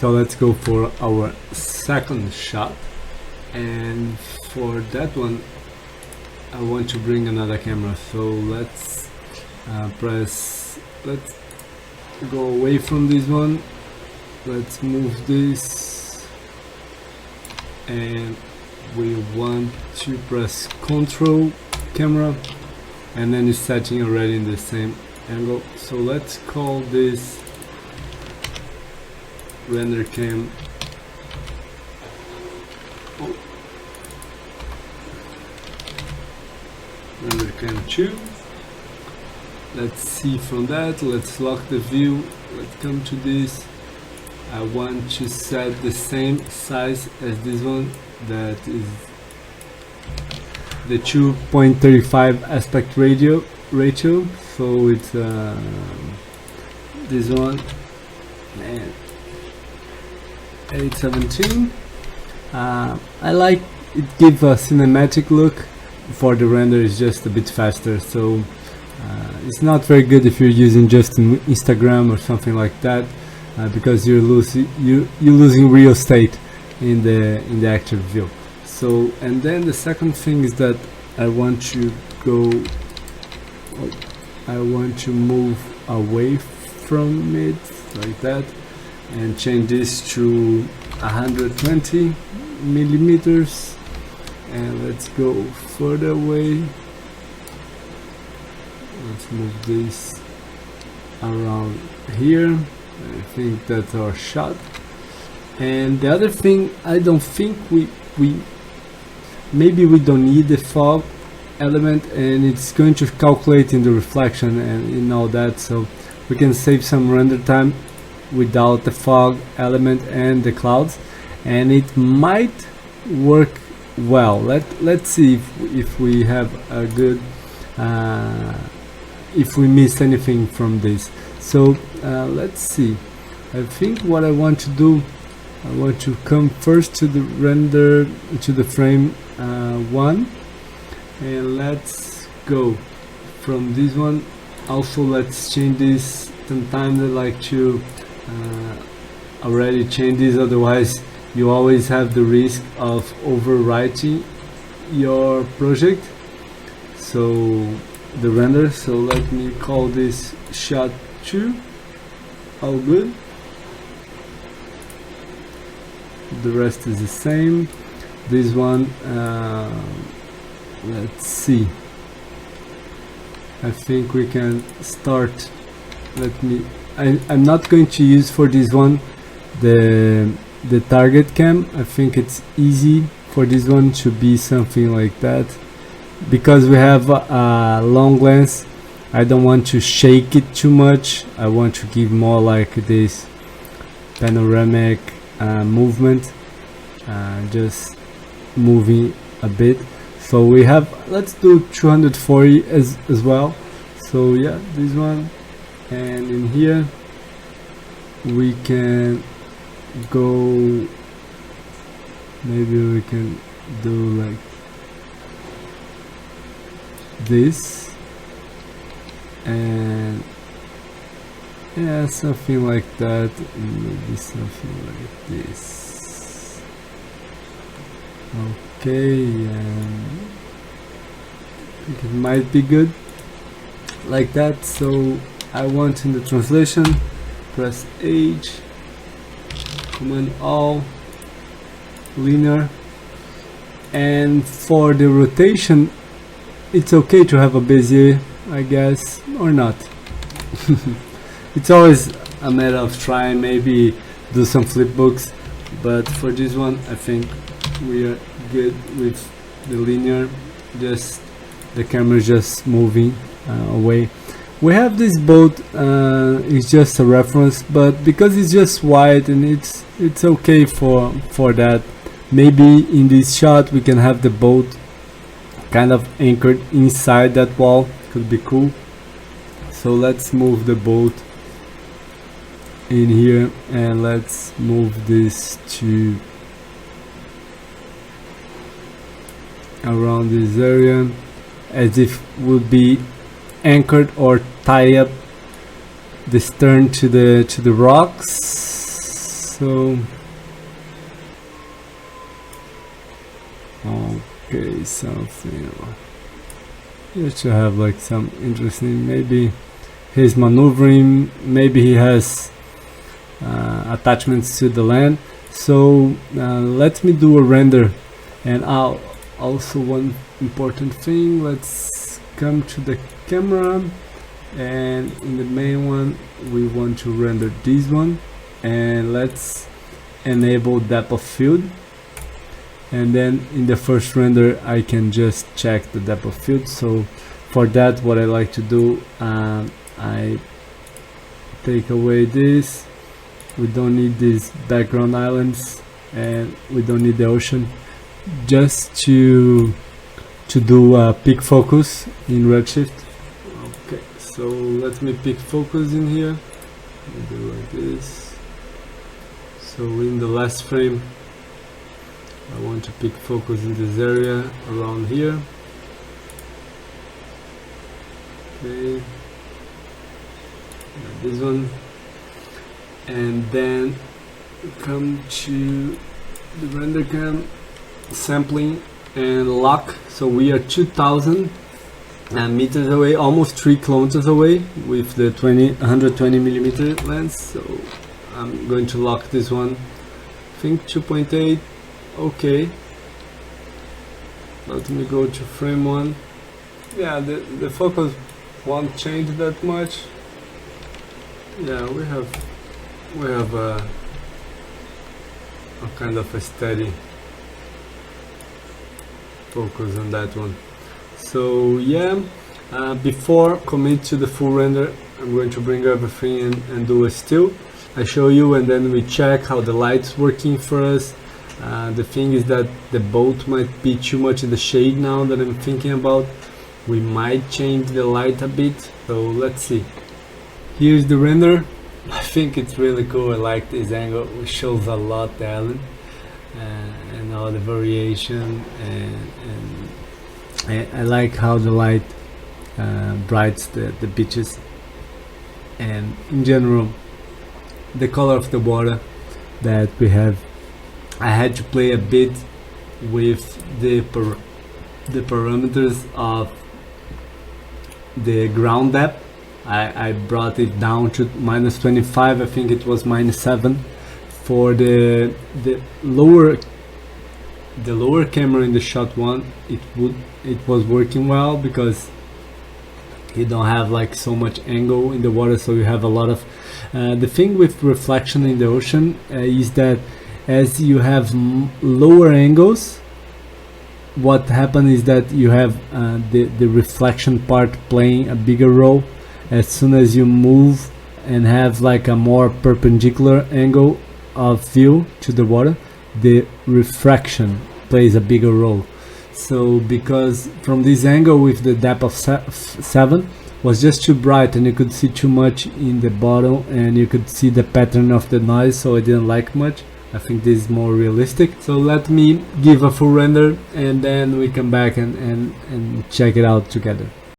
So let's go for our second shot, and for that one I want to bring another camera. So let's let's go away from this one, let's move this, and we want to press Control camera, and then it's setting already in the same angle. So let's call this render cam render cam 2. Let's see from that. Let's lock the view. Let's come to this. I want to set the same size as this one, that is the 2.35 aspect ratio. So it's this one, and 817. I like it, give a cinematic look. For the render is just a bit faster, so it's not very good if you're using just Instagram or something like that, because you're losing real estate in the actual view. So, and then the second thing is that I want to move away from it like that, and change this to 120 millimeters, and let's go further away. Let's move this around here. I think that's our shot. And the other thing, I don't think maybe we don't need the fog element, and it's going to calculate in the reflection and in all that, so we can save some render time without the fog element and the clouds, and it might work well. Let's see if we have a good if we miss anything from this. So let's see. I think what I want to do, I want to come first to the render, to the frame 1, and let's go from this one. Also, let's change this. Sometimes I like to already change this, otherwise you always have the risk of overwriting your project, so the render. So let me call this shot 2. All good. The rest is the same. This one, let's see, I think we can start. I'm not going to use for this one the target cam. I think it's easy for this one to be something like that, because we have a long lens. I don't want to shake it too much. I want to give more like this panoramic movement, just moving a bit. So we have, let's do 240 as well. So yeah, this one, and in here we can go, maybe we can do like this, and yeah, something like that, maybe something like this. Okay, I think it might be good like that. So I want in the translation, press H, Command All, linear, and for the rotation it's okay to have a Bezier, I guess, or not. It's always a matter of trying, maybe do some flip books, but for this one I think we are good with the linear, just the camera just moving away. We have this boat, it's just a reference, but because it's just white and it's okay for that. Maybe in this shot we can have the boat kind of anchored inside that wall, could be cool. So let's move the boat in here, and let's move this to around this area, as if would be anchored or tie up the stern to the rocks. So okay, something you should have like some interesting, maybe he's maneuvering, maybe he has attachments to the land. So let me do a render. And also one important thing, let's come to the camera, and in the main one we want to render this one, and let's enable depth of field. And then in the first render I can just check the depth of field. So for that, what I like to do, I take away this. We don't need these background islands, and we don't need the ocean, just to do a peak focus in Redshift. Okay, so let me pick focus in here. Do like this. So in the last frame I want to pick focus in this area around here. Okay, this one, and then come to the render cam, sampling and lock. So we are 2000 meters away, almost 3 kilometers away with the 120mm lens. So I'm going to lock this one, I think 2.8. Okay, let me go to frame 1. Yeah, the focus won't change that much. Yeah, we have a kind of a steady focus on that one. So yeah, before commit to the full render, I'm going to bring everything and do a still. I show you, and then we check how the light's working for us. The thing is that the boat might be too much in the shade now that I'm thinking about. We might change the light a bit, so let's see. Here's the render. I think it's really cool. I like this angle. It shows a lot the island and all the variation, and I like how the light brights the beaches, and in general the color of the water that we have. I had to play a bit with the parameters of the ground depth. I brought it down to -25. I think it was -7 for the lower camera in the shot one. It was working well because you don't have like so much angle in the water, so you have a lot of the thing with reflection in the ocean is that as you have lower angles, what happens is that you have the reflection part playing a bigger role. As soon as you move and have like a more perpendicular angle of view to the water, the refraction plays a bigger role. So because from this angle with the depth of 7 was just too bright, and you could see too much in the bottom, and you could see the pattern of the noise, so I didn't like much. I think this is more realistic. So let me give a full render, and then we come back and check it out together.